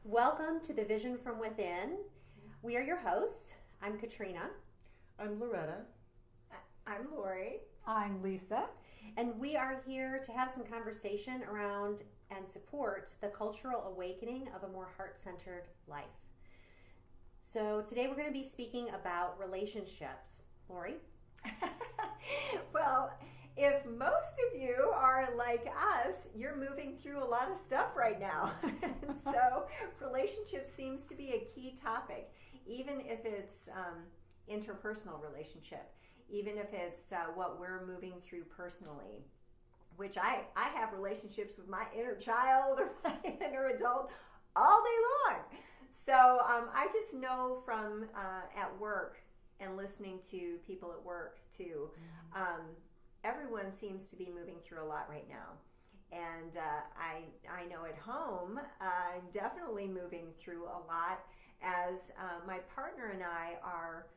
Welcome to the Vision from Within. We are your hosts. I'm Katrina. I'm Loretta. I'm Lori. I'm Lisa. And we are here to have some conversation around and support the cultural awakening of a more heart-centered life. So today we're going to be speaking about relationships. Lori? Well, if most of you are like us, you're moving through a lot of stuff right now. So relationship seems to be a key topic, even if it's interpersonal relationship, even if it's what we're moving through personally, which I have relationships with my inner child or my inner adult all day long. So I just know from at work and listening to people at work too, everyone seems to be moving through a lot right now. And I know at home, I'm definitely moving through a lot as my partner and I are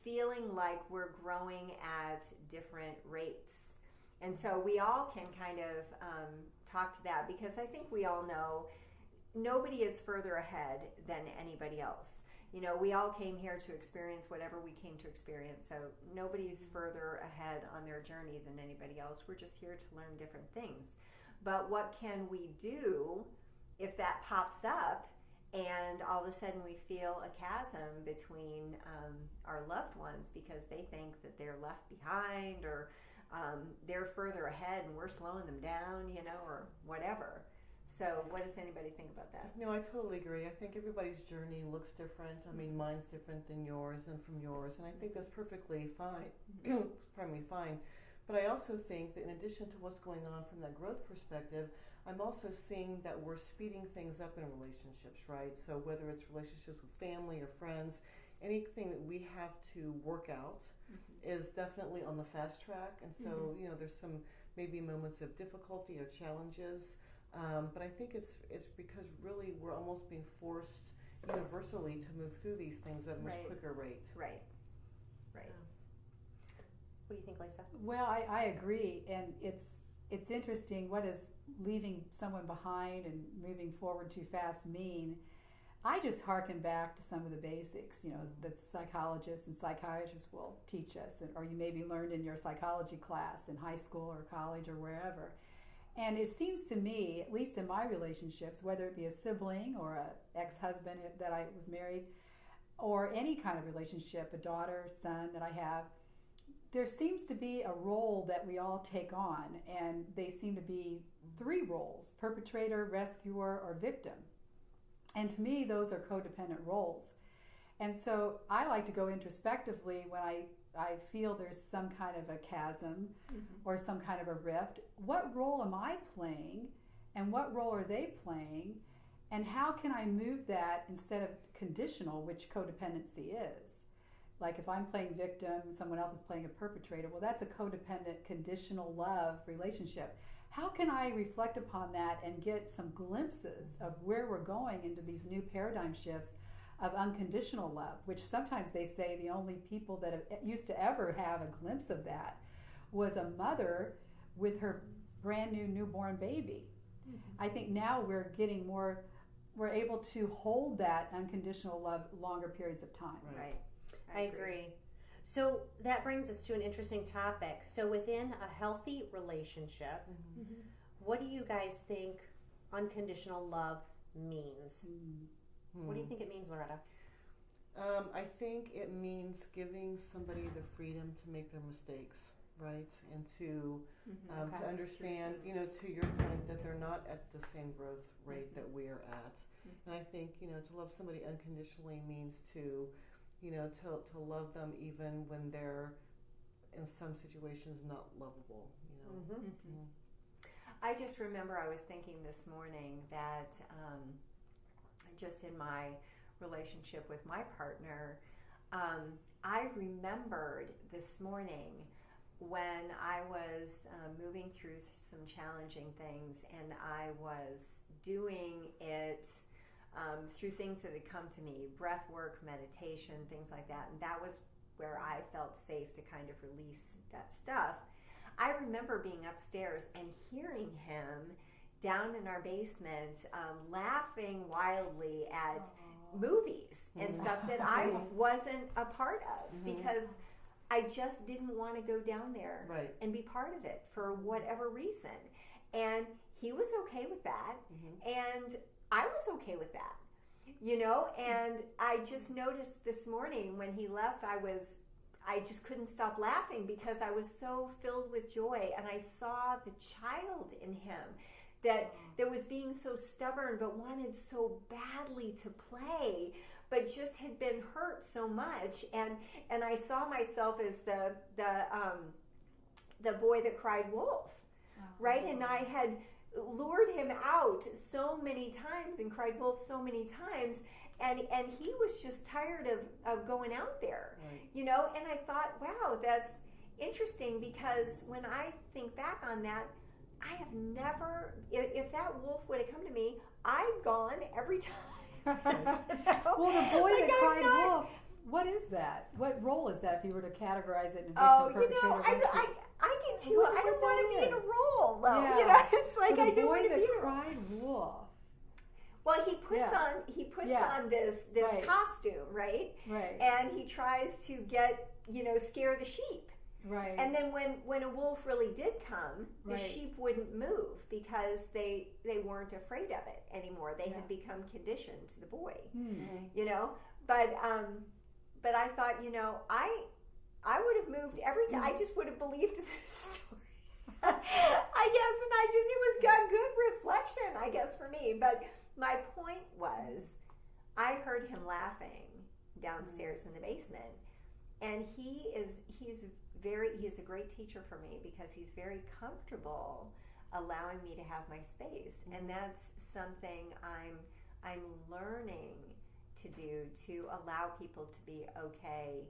feeling like we're growing at different rates. And so we all can kind of talk to that, because I think we all know nobody is further ahead than anybody else. You know, we all came here to experience whatever we came to experience, so nobody's further ahead on their journey than anybody else. We're just here to learn different things. But what can we do if that pops up and all of a sudden we feel a chasm between our loved ones because they think that they're left behind, or they're further ahead and we're slowing them down, you know, or whatever. So what does anybody think about that? No, I totally agree. I think everybody's journey looks different. I mean, mine's different than yours and from yours, and I think that's perfectly fine. Pardon me, fine. But I also think that in addition to what's going on from that growth perspective, I'm also seeing that we're speeding things up in relationships, right? So whether it's relationships with family or friends, anything that we have to work out is definitely on the fast track. And so, you know, there's some maybe moments of difficulty or challenges. But I think it's because really we're almost being forced universally to move through these things at a much quicker rate. Right. What do you think, Lisa? Well, I agree, and it's interesting. What does leaving someone behind and moving forward too fast mean? I just hearken back to some of the basics, you know, that psychologists and psychiatrists will teach us, or you maybe learned in your psychology class in high school or college or wherever. And it seems to me, at least in my relationships, whether it be a sibling or an ex-husband that I was married, or any kind of relationship, a daughter, son that I have, there seems to be a role that we all take on, and they seem to be three roles: perpetrator, rescuer, or victim. And to me, those are codependent roles. And so I like to go introspectively when I feel there's some kind of a chasm or some kind of a rift. What role am I playing, and what role are they playing, and how can I move that instead of conditional, which codependency is? Like if I'm playing victim, someone else is playing a perpetrator, well, that's a codependent conditional love relationship. How can I reflect upon that and get some glimpses of where we're going into these new paradigm shifts of unconditional love, which sometimes they say the only people that have used to ever have a glimpse of that was a mother with her brand new newborn baby. I think now we're able to hold that unconditional love longer periods of time. Right. I agree. So that brings us to an interesting topic. So within a healthy relationship, what do you guys think unconditional love means? What do you think it means, Loretta? I think it means giving somebody the freedom to make their mistakes, right? And to understand, you know, to your point, that they're not at the same growth rate that we're at. And I think, you know, to love somebody unconditionally means to, you know, to love them even when they're in some situations not lovable, you know. I just remember I was thinking this morning that just in my relationship with my partner, I remembered this morning when I was moving through some challenging things, and I was doing it through things that had come to me, breath work, meditation, things like that. And that was where I felt safe to kind of release that stuff. I remember being upstairs and hearing him down in our basement, laughing wildly at movies and stuff that I wasn't a part of because I just didn't want to go down there and be part of it for whatever reason. And he was okay with that, and I was okay with that, you know. And I just noticed this morning when he left, I just couldn't stop laughing because I was so filled with joy, and I saw the child in him that was being so stubborn but wanted so badly to play, but just had been hurt so much. And I saw myself as the boy that cried wolf, right? And I had lured him out so many times and cried wolf so many times, and he was just tired of going out there, you know. And I thought, wow, that's interesting, because when I think back on that, I have never, if that wolf would have come to me, I'd gone every time. Well, the boy that cried wolf, what is that? What role is that if you were to categorize it in victim perpetrator? You know, I get too, I don't want to be in a role, though. Yeah. You know, it's like well, I don't want to be in the boy a that role. cried wolf. Well, he puts on this costume, right? Right. And he tries to get, you know, scare the sheep. Right. And then when a wolf really did come, the sheep wouldn't move because they weren't afraid of it anymore. They had become conditioned to the boy, you know. But I thought, you know, I would have moved every time. I just would have believed this story, I guess. And it was a good reflection, I guess, for me. But my point was, I heard him laughing downstairs in the basement, and he's a great teacher for me because he's very comfortable allowing me to have my space, and that's something I'm learning to do, to allow people to be okay,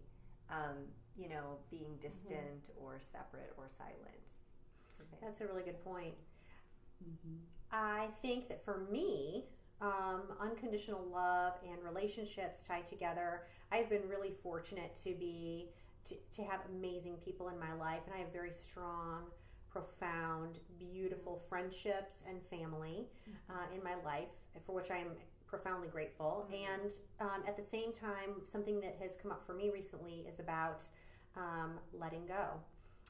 you know, being distant or separate or silent. That's a really good point. I think that for me, unconditional love and relationships tied together, I've been really fortunate to have amazing people in my life, and I have very strong, profound, beautiful friendships and family in my life, for which I am profoundly grateful. And at the same time, something that has come up for me recently is about letting go.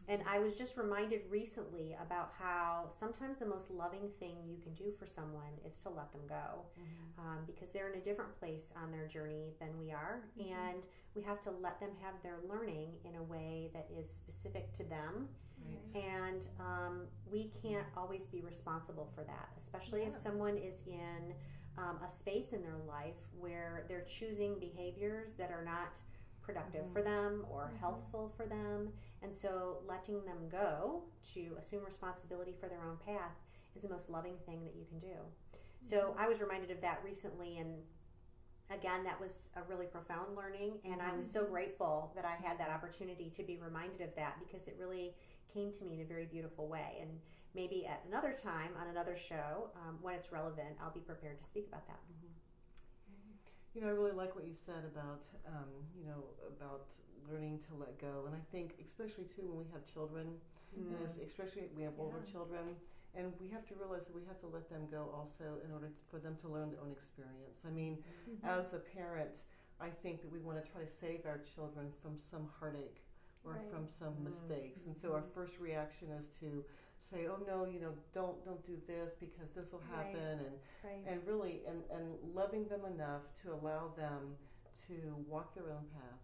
And I was just reminded recently about how sometimes the most loving thing you can do for someone is to let them go, because they're in a different place on their journey than we are, and we have to let them have their learning in a way that is specific to them. And we can't always be responsible for that, especially if someone is in a space in their life where they're choosing behaviors that are not productive for them or healthful for them. And so letting them go to assume responsibility for their own path is the most loving thing that you can do. So I was reminded of that recently, and again, that was a really profound learning, and I was so grateful that I had that opportunity to be reminded of that, because it really came to me in a very beautiful way. And maybe at another time on another show, when it's relevant, I'll be prepared to speak about that. You know, I really like what you said about, you know, about learning to let go. And I think especially too when we have children, and especially we have older children, and we have to realize that we have to let them go also in order for them to learn their own experience. I mean, as a parent, I think that we want to try to save our children from some heartache or from some mistakes. And so our first reaction is to say, oh no, you know, don't do this because this will happen, and really and loving them enough to allow them to walk their own path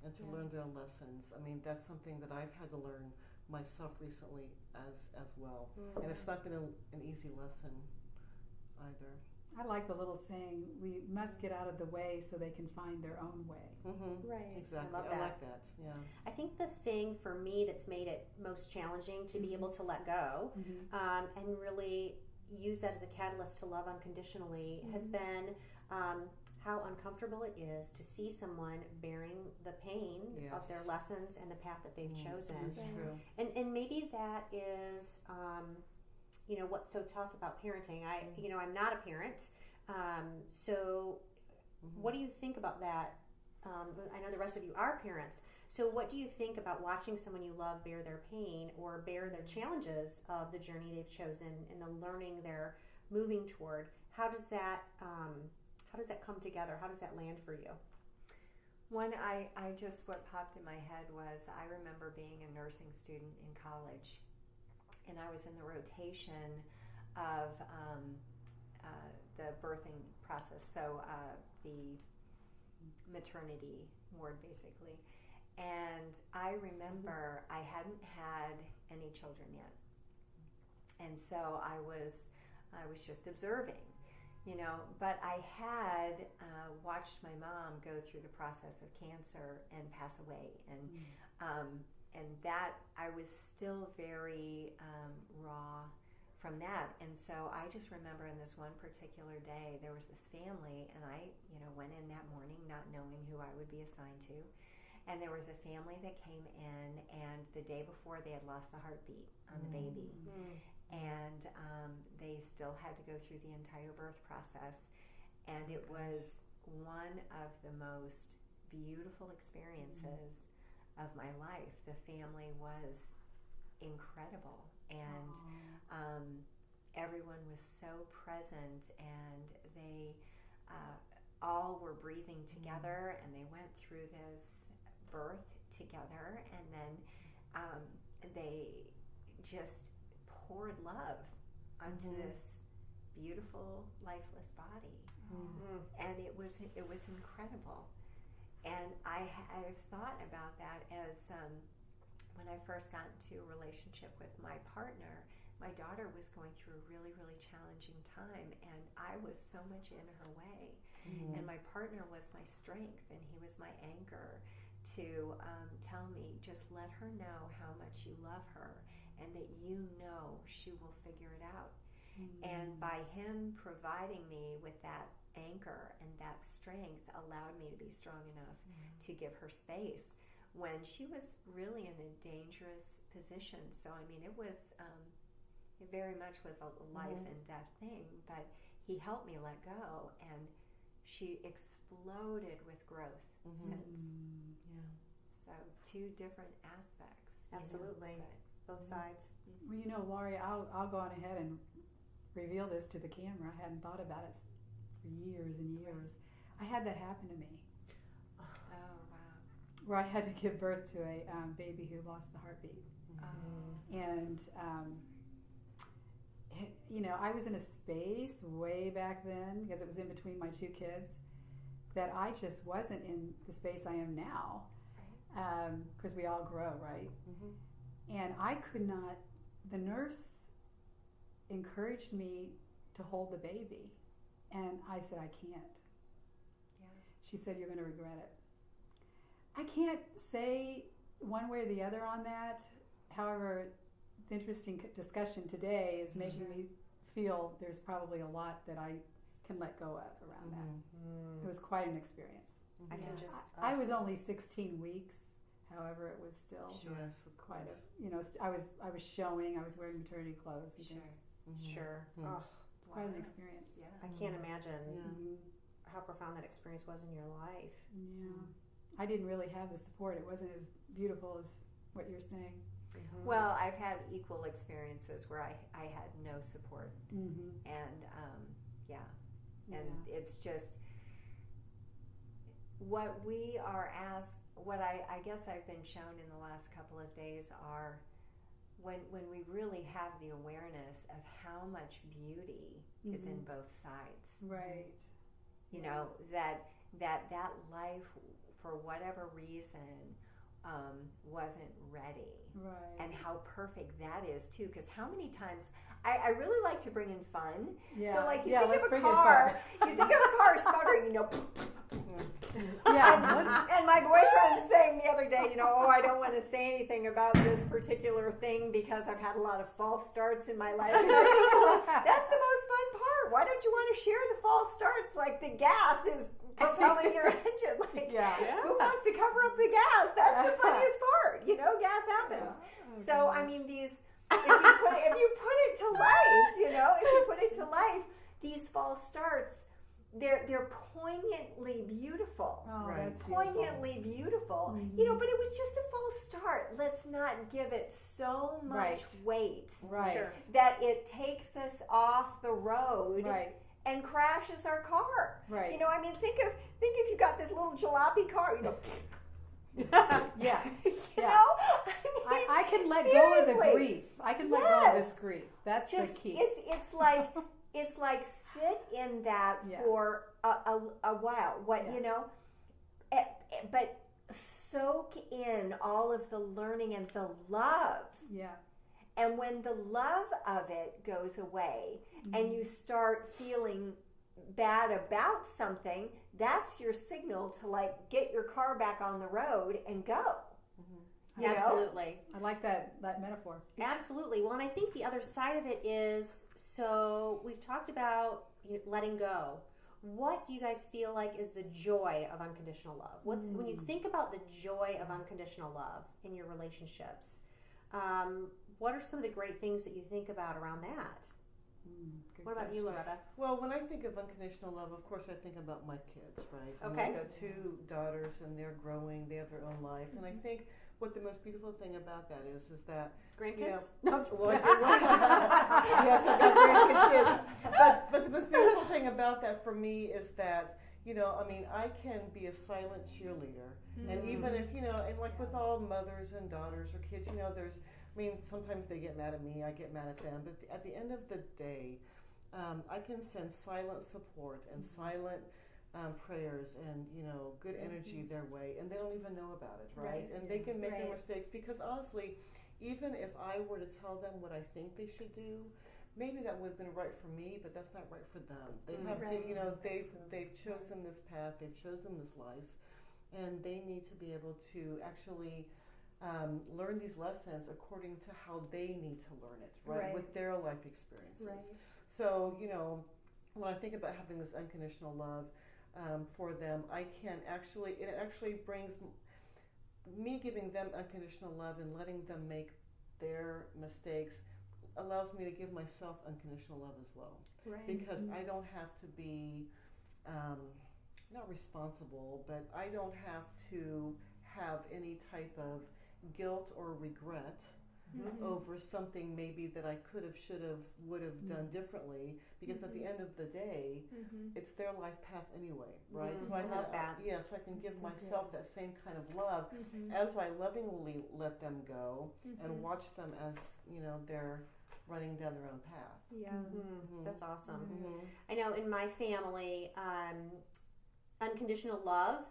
and to learn their own lessons. I mean, that's something that I've had to learn myself recently as well. And it's not been an easy lesson either. I like the little saying, we must get out of the way so they can find their own way. Right. Exactly. I love that. I like that. Yeah. I think the thing for me that's made it most challenging to be able to let go and really use that as a catalyst to love unconditionally has been how uncomfortable it is to see someone bearing the pain of their lessons and the path that they've chosen. That's true. And maybe that is you know, what's so tough about parenting. I'm not a parent, so what do you think about that I know the rest of you are parents. So what do you think about watching someone you love bear their pain or bear their challenges of the journey they've chosen and the learning they're moving toward? How does that come together? How does that land for you? What popped in my head was I remember being a nursing student in college, and I was in the rotation of the birthing process, so the maternity ward basically. And I remember I hadn't had any children yet, and so I was just observing, but I had watched my mom go through the process of cancer and pass away, and that I was still very raw from that. And so I just remember in this one particular day, there was this family, and I, went in that morning not knowing who I would be assigned to. And there was a family that came in, and the day before they had lost the heartbeat on the baby. And they still had to go through the entire birth process. And it was one of the most beautiful experiences of my life. The family was incredible, and everyone was so present, and they all were breathing together, and they went through this birth together, and then they just poured love onto this beautiful lifeless body, and it was incredible. And I've thought about that as when I first got into a relationship with my partner. My daughter was going through a really, really challenging time, and I was so much in her way. And my partner was my strength, and he was my anchor to tell me, just let her know how much you love her, and that she will figure it out. And by him providing me with that anchor and that strength allowed me to be strong enough to give her space when she was really in a dangerous position. So I mean, it was it very much was a life and death thing, but he helped me let go, and she exploded with growth since. So two different aspects. Absolutely. Both sides. Well, Laurie, I'll go on ahead and reveal this to the camera. I hadn't thought about it for years and years. I had that happen to me. Oh, wow. Where I had to give birth to a baby who lost the heartbeat. And, I was in a space way back then, because it was in between my two kids, that I just wasn't in the space I am now. Because we all grow, right? And I could not, the nurse encouraged me to hold the baby. And I said, I can't. She said, you're going to regret it. I can't say one way or the other on that. However, the interesting discussion today is making me feel there's probably a lot that I can let go of around that. It was quite an experience. I can just. I was only 16 weeks. However, it was still quite a. I was showing. I was wearing maternity clothes and things. Sure. Oh, it's quite an experience. Yeah. I can't imagine how profound that experience was in your life. Yeah. I didn't really have the support. It wasn't as beautiful as what you're saying. Well, I've had equal experiences where I had no support, and and it's just what we are asked. What I guess I've been shown in the last couple of days are when we really have the awareness of how much beauty is in both sides. Right. That life, for whatever reason, wasn't ready. Right. And how perfect that is too, because how many times I really like to bring in fun. Yeah. So like you let's think of a bring in car, you think of a car sputtering, and my boyfriend saying the other day, I don't want to say anything about this particular thing because I've had a lot of false starts in my life. And I think, well, that's the most fun part. Why don't you want to share the false starts? Like the gas is propelling your engine. Like, who wants to cover up the gas? That's the funniest part. Gas happens. Yeah. So I mean, these if you put it to life, these false starts they're poignantly beautiful. Oh, Right. that's beautiful. Poignantly beautiful, Mhm. but it was just a false start. Let's not give it so much Right. weight Right. Sure. that it takes us off the road Right. and crashes our car. Right. Think if you got this little jalopy car, Yeah. you Yeah. know, I can let go of the seriously. grief. I can let go of Yes. this grief. That's Just the key. it's like sit in that Yeah. for a while. Yeah. But soak in all of the learning and the love. Yeah. And when the love of it goes away Mm-hmm. and you start feeling bad about something, that's your signal to get your car back on the road and go. You know? Absolutely. I like that metaphor. Absolutely. Well, and I think the other side of it is, so we've talked about letting go. What do you guys feel like is the joy of unconditional love? When you think about the joy of unconditional love in your relationships, what are some of the great things that you think about around that? Good What about you, Loretta? Well, when I think of unconditional love, of course, I think about my kids, right? And Okay. I've got 2 daughters, and they're growing. They have their own life, and I think what the most beautiful thing about that is that Grandkids? Yeah. No, I'm just well, yes, I've got grandkids too. But the most beautiful thing about that for me is that I can be a silent cheerleader, and even if and like with all mothers and daughters or kids, there's. Sometimes they get mad at me, I get mad at them, but at the end of the day, I can send silent support and silent prayers and, good energy their way, and they don't even know about it, right? And they can make their mistakes, because honestly, even if I were to tell them what I think they should do, maybe that would have been right for me, but that's not right for them. They have to, they've chosen this path, they've chosen this life, and they need to be able to actually learn these lessons according to how they need to learn it, right? With their life experiences. So, when I think about having this unconditional love for them, it actually brings me giving them unconditional love and letting them make their mistakes allows me to give myself unconditional love as well. Right. Because I don't have to be, not responsible, but I don't have to have any type of guilt or regret over something maybe that I could have, should have, would have done differently, because at the end of the day, it's their life path anyway, right? So I love that. Yeah, so I can give myself that same kind of love as I lovingly let them go and watch them as, they're running down their own path. Yeah. That's awesome. I know in my family, unconditional love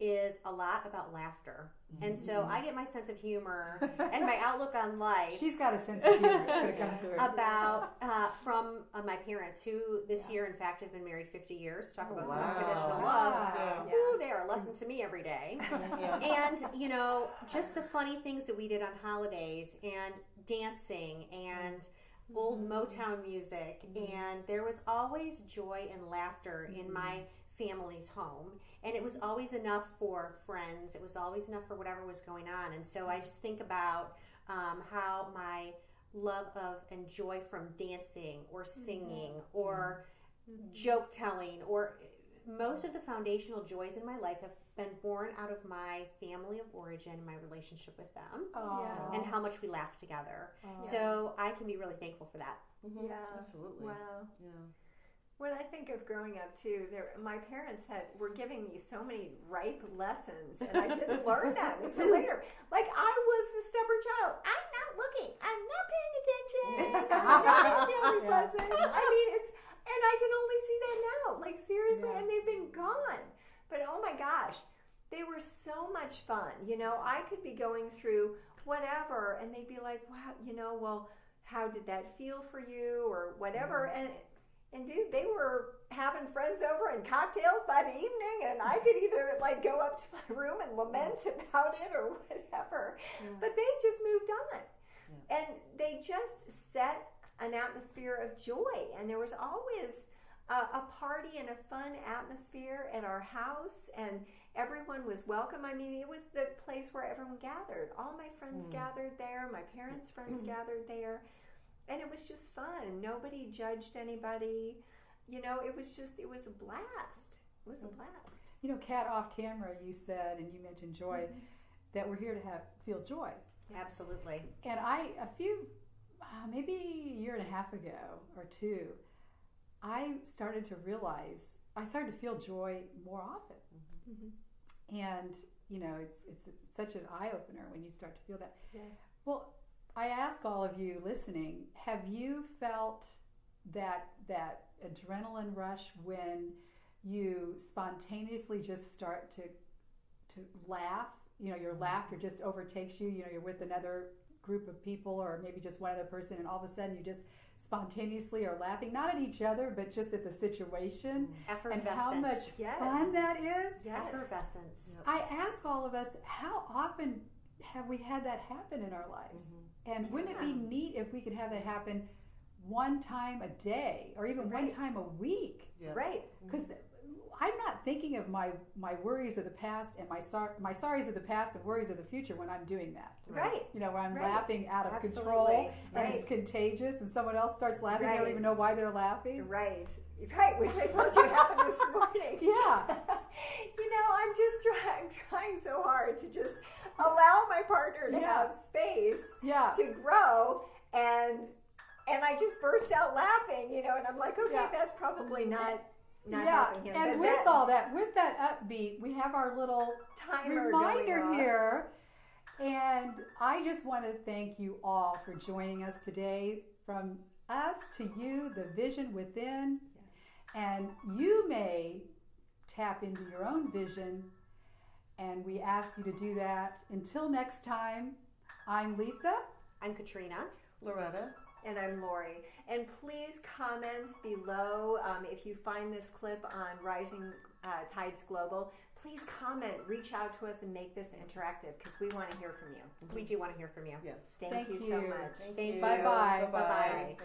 is a lot about laughter. And so I get my sense of humor and my outlook on life She's got a sense of humor. It's going to come through. about from my parents, who this year, in fact, have been married 50 years. Talk about some wow. unconditional Wow. love. Yeah. Ooh, they are a lesson to me every day. Yeah. And, just the funny things that we did on holidays, and dancing, and old Motown music. And there was always joy and laughter in my family's home, and it was always enough for friends. It was always enough for whatever was going on. And so I just think about how my love of and joy from dancing or singing or joke telling, or most of the foundational joys in my life have been born out of my family of origin, my relationship with them, and how much we laugh together. So I can be really thankful for that. Yeah. Absolutely. Wow. Yeah. When I think of growing up too, my parents were giving me so many ripe lessons, and I didn't learn them until later. Like, I was the stubborn child. I'm not looking. I'm not paying attention. I'm not feeling lessons. And I can only see that now. Like, seriously, and they've been gone. But oh my gosh, they were so much fun. I could be going through whatever, and they'd be like, wow, well, how did that feel for you, or whatever. And dude, they were having friends over and cocktails by the evening, and I could either go up to my room and lament about it or whatever. But they just moved on. And they just set an atmosphere of joy. And there was always a party and a fun atmosphere at our house, and everyone was welcome. It was the place where everyone gathered. All my friends gathered there. My parents' friends gathered there. And it was just fun. Nobody judged anybody. it was a blast. It was a blast. You know, Kat, off camera, you said, and you mentioned joy, that we're here to feel joy. Absolutely. And maybe a year and a half ago or two, I started to feel joy more often. Mm-hmm. And, it's such an eye-opener when you start to feel that. Yeah. Well, I ask all of you listening, have you felt that adrenaline rush when you spontaneously just start to laugh? Your laughter just overtakes you. You're with another group of people or maybe just one other person, and all of a sudden you just spontaneously are laughing, not at each other, but just at the situation. Effervescence. And how much fun that is. Yes. Effervescence. Yep. I ask all of us, how often have we had that happen in our lives? And wouldn't it be neat if we could have that happen one time a day or even one time a week? Yeah. Right. Because I'm not thinking of my worries of the past and my sorries of the past and worries of the future when I'm doing that. Right. Where I'm Right. laughing out of Absolutely. control and Right. it's contagious and someone else starts laughing. They Right. don't even know why they're laughing. Right. Which I told you happened this morning. Yeah. I'm trying so hard to just allow my partner to have space Yeah. to grow, and I just burst out laughing, and I'm like, okay, Yeah. that's probably not Yeah. helping him. And but with all that, with that upbeat, we have our little timer reminder going off. here. And I just want to thank you all for joining us today. From us to you, the vision within. And you may tap into your own vision. And we ask you to do that. Until next time, I'm Lisa. I'm Katrina. Loretta. And I'm Lori. And please comment below if you find this clip on Rising Tides Global. Please comment, reach out to us, and make this interactive because we want to hear from you. We do want to hear from you. Yes. Thank you so much. Thank you. Bye-bye. Bye-bye. Thanks.